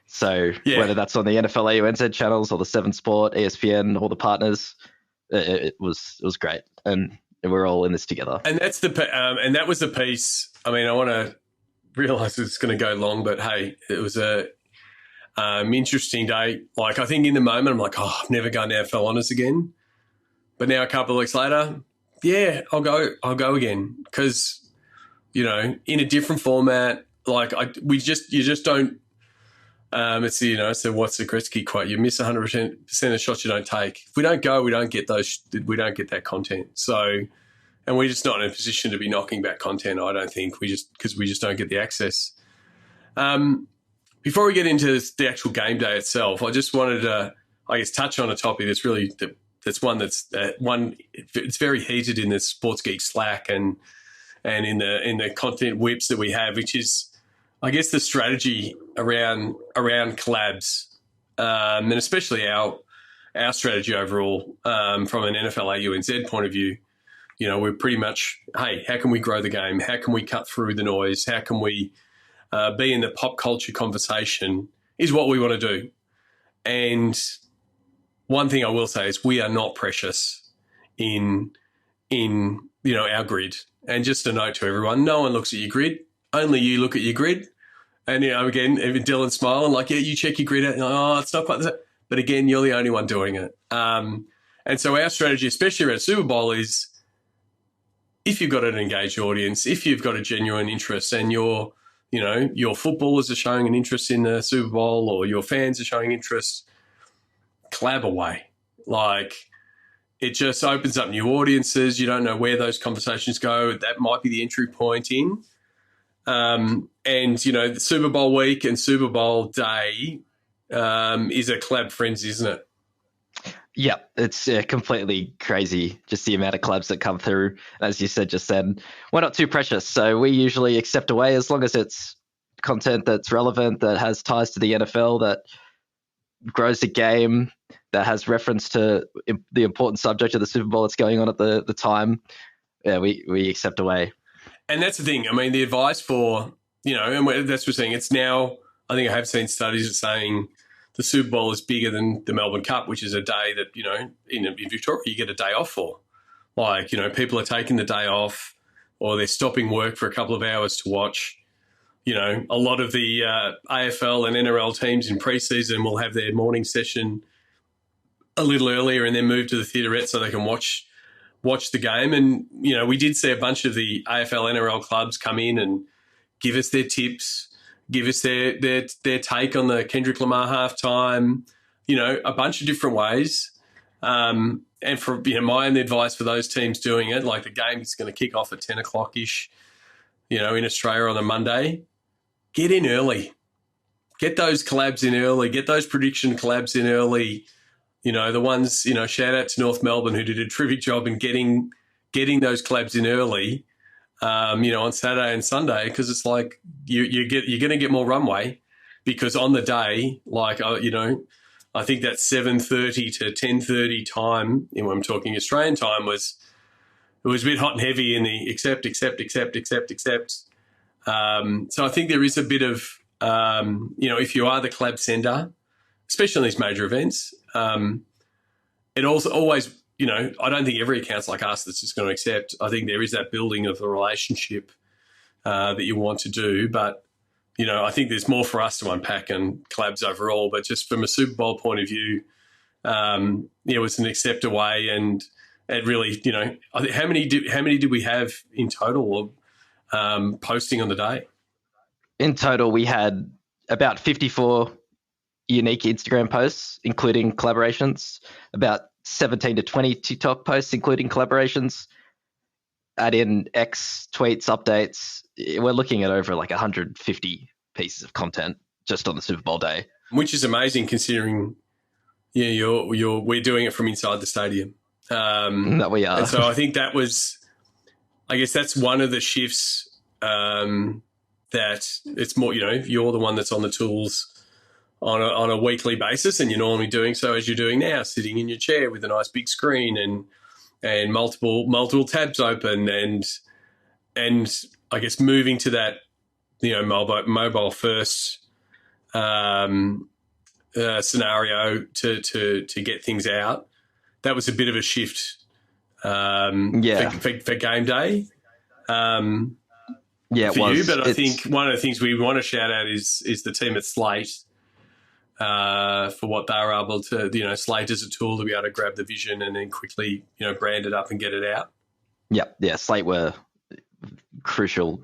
So whether that's on the NFL AUNZ channels or the 7 Sport, ESPN, all the partners, it was great, and we're all in this together. And that's and that was the piece. I mean, I want to realize it's going to go long, but hey, it was a interesting day. Like, I think in the moment, I'm like, oh, I'm never going to NFL Honours again. But now a couple of weeks later, yeah, I'll go again because, in a different format. Like, you just don't. It's so what's the Gretzky quote? You miss 100% of shots you don't take. If we don't go, we don't get that content. So. And we're just not in a position to be knocking back content, I don't think. Because we just don't get the access. Before we get into the actual game day itself, I just wanted to, touch on a topic that's really it's very heated in the Sports Geek Slack and in the content whips that we have, which is, I guess, the strategy around collabs, and especially our strategy overall from an NFL AUNZ point of view. We're pretty much, hey, how can we grow the game? How can we cut through the noise? How can we be in the pop culture conversation is what we want to do. And one thing I will say is we are not precious in our grid. And just a note to everyone, no one looks at your grid. Only you look at your grid. And, again, even Dylan's smiling like, yeah, you check your grid out. Oh, it's not quite that. But, again, you're the only one doing it. And so our strategy, especially around Super Bowl, is if you've got an engaged audience, if you've got a genuine interest and your footballers are showing an interest in the Super Bowl or your fans are showing interest, collab away. Like, it just opens up new audiences. You don't know where those conversations go. That might be the entry point in. The Super Bowl week and Super Bowl day is a collab frenzy, isn't it? Yeah, it's completely crazy, just the amount of collabs that come through. As you said just then, we're not too precious, so we usually accept away as long as it's content that's relevant, that has ties to the NFL, that grows the game, that has reference to the important subject of the Super Bowl that's going on at the time. Yeah, we accept away. And that's the thing. I mean, the advice for, and that's what we're saying. It's now, I think I have seen studies saying the Super Bowl is bigger than the Melbourne Cup, which is a day that, in Victoria, you get a day off for. Like, people are taking the day off or they're stopping work for a couple of hours to watch. A lot of the AFL and NRL teams in preseason will have their morning session a little earlier and then move to the theaterette so they can watch the game. And, we did see a bunch of the AFL, NRL clubs come in and give us their tips, give us their take on the Kendrick Lamar halftime. a bunch of different ways. And for my own advice for those teams doing it, like the game is going to kick off at 10 o'clock ish, in Australia on a Monday. Get in early. Get those collabs in early. Get those prediction collabs in early. The ones, shout out to North Melbourne who did a terrific job in getting those collabs in early, on Saturday and Sunday, because it's like you're going to get more runway, because on the day, I think that 7:30 to 10:30 time, when I'm talking Australian time, it was a bit hot and heavy in the accept. So I think there is a bit of, if you are the club sender, especially in these major events, it also always, I don't think every account's like us that's just going to accept. I think there is that building of the relationship that you want to do. But, I think there's more for us to unpack and collabs overall. But just from a Super Bowl point of view, it's an accept away. And it really, how many did we have in total of posting on the day? In total, we had about 54 unique Instagram posts, including collaborations, about 17 to 20 TikTok posts, including collaborations. Add in X tweets, updates. We're looking at over like 150 pieces of content just on the Super Bowl day, which is amazing considering, we're doing it from inside the stadium. That we are. And so I think that's one of the shifts, that it's more, you're the one that's on the tools on a weekly basis, and you're normally doing so as you're doing now, sitting in your chair with a nice big screen and multiple tabs open, and I guess moving to that, mobile first scenario to get things out. That was a bit of a shift for game day. For you, but I think one of the things we want to shout out is the team at Slate, for what they were able to, Slate as a tool to be able to grab the vision and then quickly, brand it up and get it out. Yeah, Slate were crucial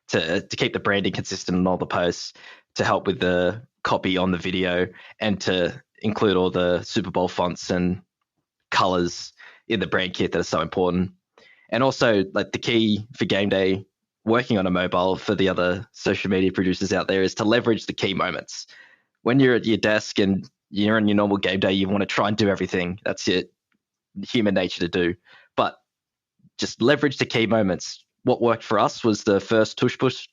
to keep the branding consistent in all the posts, to help with the copy on the video, and to include all the Super Bowl fonts and colors in the brand kit that are so important. And also, like, the key for game day, working on a mobile for the other social media producers out there, is to leverage the key moments. When you're at your desk and you're in your normal game day, you want to try and do everything. That's your human nature to do. But just leverage the key moments. What worked for us was the first tush-push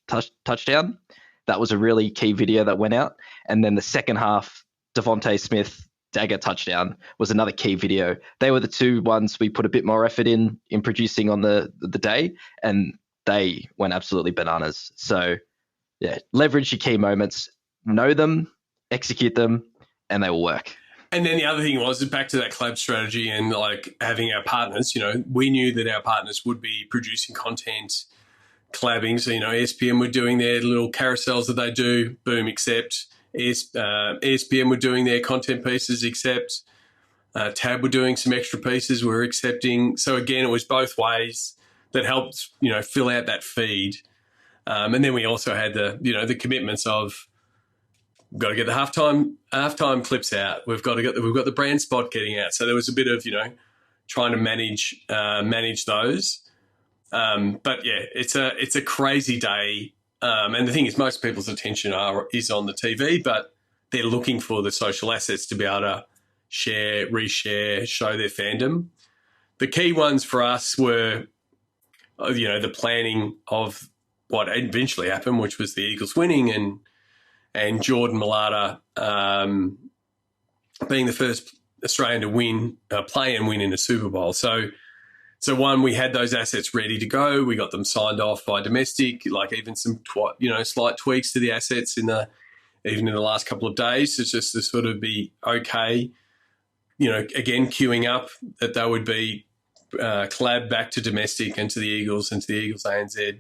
touchdown. That was a really key video that went out. And then the second half, Devontae Smith dagger touchdown was another key video. They were the two ones we put a bit more effort in producing on the day, and they went absolutely bananas. So, yeah, leverage your key moments, know them, execute them, and they will work. And then the other thing was back to that collab strategy and like having our partners. We knew that our partners would be producing content, collabing. So, ESPN were doing their little carousels that they do, boom, accept. ESPN were doing their content pieces, accept. Tab were doing some extra pieces, we're accepting. So again, it was both ways that helped, fill out that feed. And then we also had the commitments of, we've got to get the halftime clips out. We've got the brand spot getting out. So there was a bit of, trying to manage those. But yeah, it's a crazy day. And the thing is, most people's attention is on the TV, but they're looking for the social assets to be able to share, reshare, show their fandom. The key ones for us were, the planning of what eventually happened, which was the Eagles winning and Jordan Mailata being the first Australian to play and win in a Super Bowl. So one, we had those assets ready to go. We got them signed off by domestic, like even some slight tweaks to the assets even in the last couple of days. It's just to sort of be okay. Again, queuing up that they would be collab back to domestic and to the Eagles ANZ.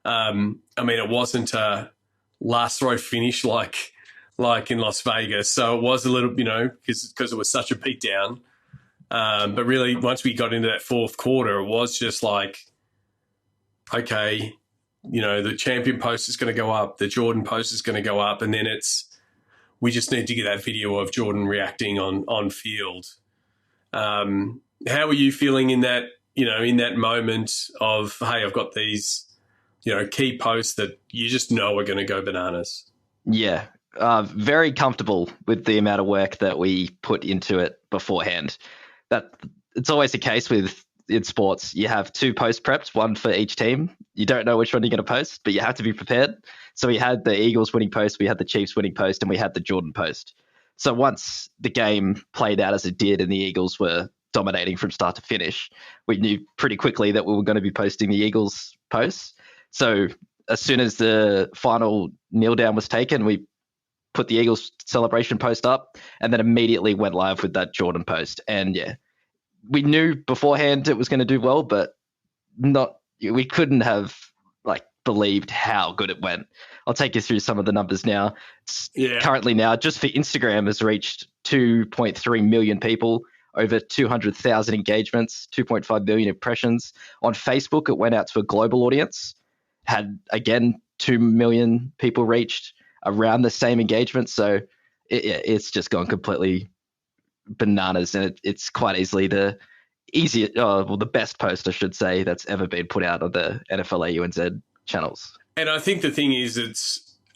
It wasn't a last throw finish like in Las Vegas. So it was a little, because it was such a beat down. But really, once we got into that fourth quarter, it was just like, okay, the champion post is going to go up, the Jordan post is going to go up, and then it's we just need to get that video of Jordan reacting on field. How were you feeling in that, in that moment of, hey, I've got these, key posts that you just know are going to go bananas? Yeah, very comfortable with the amount of work that we put into it beforehand. That it's always the case in sports. You have 2 posts prepped, one for each team. You don't know which one you're going to post, but you have to be prepared. So we had the Eagles winning post, we had the Chiefs winning post, and we had the Jordan post. So once the game played out as it did and the Eagles were dominating from start to finish, we knew pretty quickly that we were going to be posting the Eagles posts. So as soon as the final kneel down was taken, we put the Eagles celebration post up and then immediately went live with that Jordan post. And yeah, we knew beforehand it was going to do well, but we couldn't have believed how good it went. I'll take you through some of the numbers now. Currently now, just for Instagram, has reached 2.3 million people, over 200,000 engagements, 2.5 million impressions. On Facebook, it went out to a global audience, had, again, 2 million people reached, around the same engagement. So it's just gone completely bananas, and it's quite easily the best post, I should say, that's ever been put out on the NFL AUNZ channels. And I think the thing is,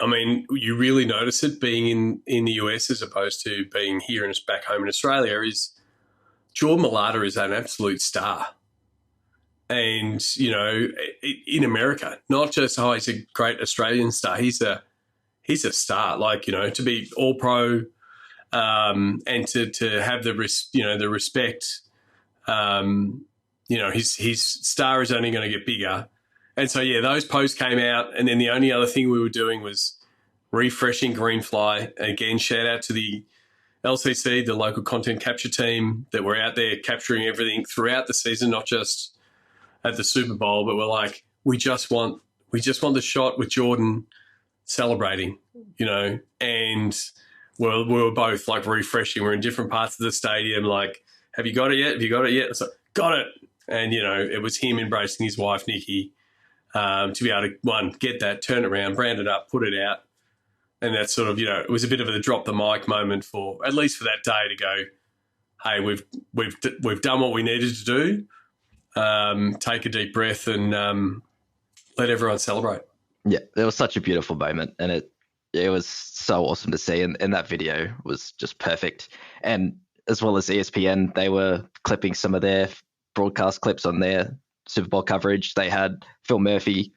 you really notice it being in the US as opposed to being here and back home in Australia, is Jordan Mailata is an absolute star. And, in America, not just, he's a great Australian star, he's a star, to be all pro, and to have the respect, his star is only going to get bigger. And so, those posts came out, and then the only other thing we were doing was refreshing Greenfly. Again, shout out to the LCC, the local content capture team, that were out there capturing everything throughout the season, not just at the Super Bowl, but we're like, we just want the shot with Jordan celebrating, and we were both refreshing. We're in different parts of the stadium, have you got it yet? Have you got it yet? It's got it. And, it was him embracing his wife, Nikki, to be able to, get that, turn it around, brand it up, put it out. And that's sort of, it was a bit of a drop the mic moment at least for that day, to go, hey, we've done what we needed to do. Take a deep breath and let everyone celebrate. Yeah, it was such a beautiful moment, and it was so awesome to see. And that video was just perfect. And as well as ESPN, they were clipping some of their broadcast clips on their Super Bowl coverage. They had Phil Murphy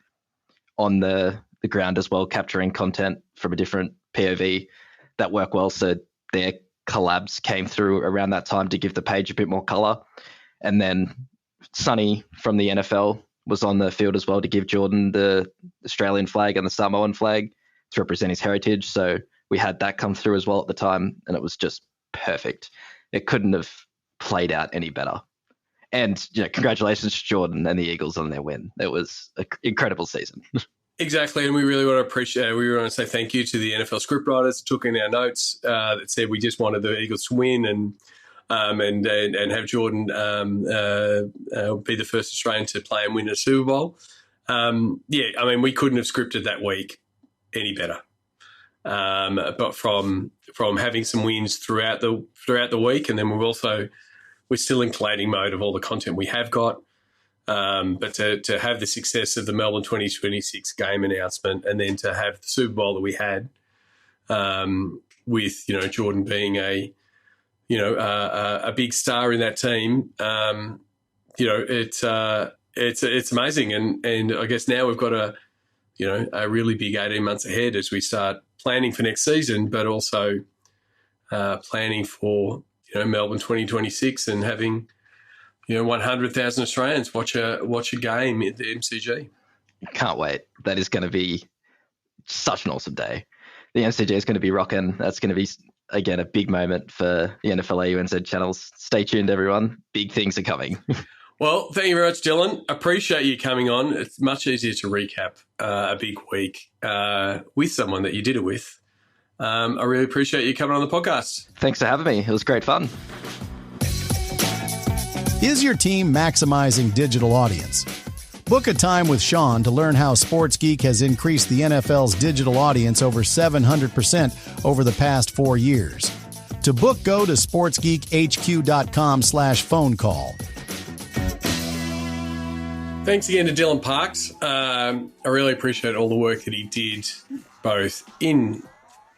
on the ground as well, capturing content from a different POV that worked well. So their collabs came through around that time to give the page a bit more color. And then Sonny from the NFL was on the field as well to give Jordan the Australian flag and the Samoan flag to represent his heritage. So we had that come through as well at the time, and it was just perfect. It couldn't have played out any better. And congratulations to Jordan and the Eagles on their win. It was an incredible season. Exactly, and we really want to say thank you to the NFL scriptwriters who took in our notes that said we just wanted the Eagles to win and have Jordan be the first Australian to play and win a Super Bowl. We couldn't have scripted that week any better. But from having some wins throughout the week, and then we're still in collating mode of all the content we have got. But to have the success of the Melbourne 2026 game announcement, and then to have the Super Bowl that we had, with Jordan being a big star in that team, it's amazing, and I guess now we've got a really big 18 months ahead as we start planning for next season, but also planning for Melbourne 2026 and having 100,000 Australians watch a game at the MCG. Can't wait. That is going to be such an awesome day. The MCG is going to be rocking. That's going to be, again, a big moment for the NFL AUNZ channels. Stay tuned, everyone. Big things are coming. Well, thank you very much, Dylan. Appreciate you coming on. It's much easier to recap a big week with someone that you did it with. I really appreciate you coming on the podcast. Thanks for having me. It was great fun. Is your team maximizing digital audience? Book a time with Sean to learn how Sports Geek has increased the NFL's digital audience over 700% over the past 4 years. To book, go to sportsgeekhq.com/phone call. Thanks again to Dylan Parks. I really appreciate all the work that he did both in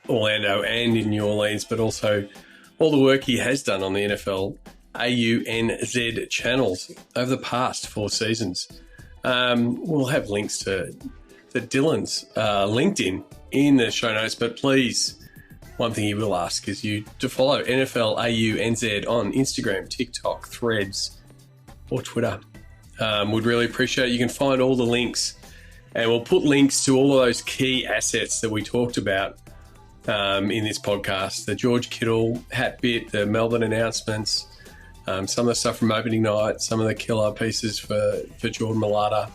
Orlando and in New Orleans, but also all the work he has done on the NFL AUNZ channels over the past 4 seasons. We'll have links to Dylan's LinkedIn in the show notes, but please, one thing he will ask is you to follow NFL AUNZ on Instagram, TikTok, Threads, or Twitter. Would really appreciate it. You can find all the links, and we'll put links to all of those key assets that we talked about in this podcast. The George Kittle hat bit, the Melbourne announcements, some of the stuff from opening night, some of the killer pieces for Jordan Mailata.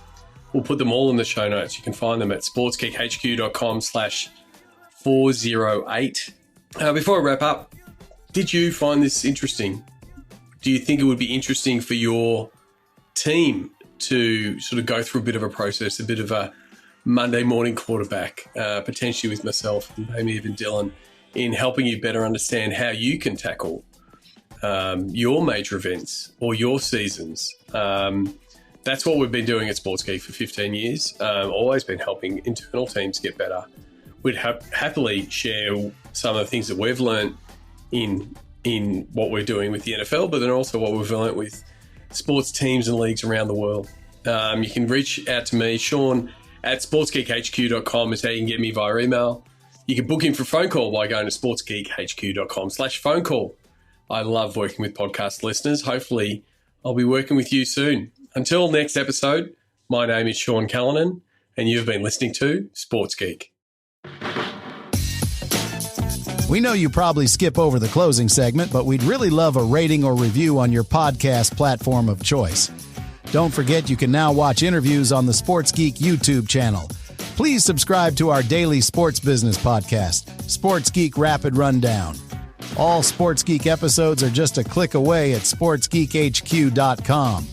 We'll put them all in the show notes. You can find them at sportsgeekhq.com/408. Before I wrap up, did you find this interesting? Do you think it would be interesting for your team to sort of go through a bit of a process, a bit of a Monday morning quarterback, potentially with myself and maybe even Dylan, in helping you better understand how you can tackle your major events or your seasons? That's what we've been doing at Sports Geek for 15 years. Always been helping internal teams get better. We'd happily share some of the things that we've learned in what we're doing with the NFL, but then also what we've learned with sports teams and leagues around the world. You can reach out to me, Sean, at sportsgeekhq.com is how you can get me via email. You can book in for a phone call by going to sportsgeekhq.com/phone call. I love working with podcast listeners. Hopefully, I'll be working with you soon. Until next episode, my name is Sean Callanan, and you've been listening to Sports Geek. We know you probably skip over the closing segment, but we'd really love a rating or review on your podcast platform of choice. Don't forget you can now watch interviews on the Sports Geek YouTube channel. Please subscribe to our daily sports business podcast, Sports Geek Rapid Rundown. All Sports Geek episodes are just a click away at sportsgeekhq.com.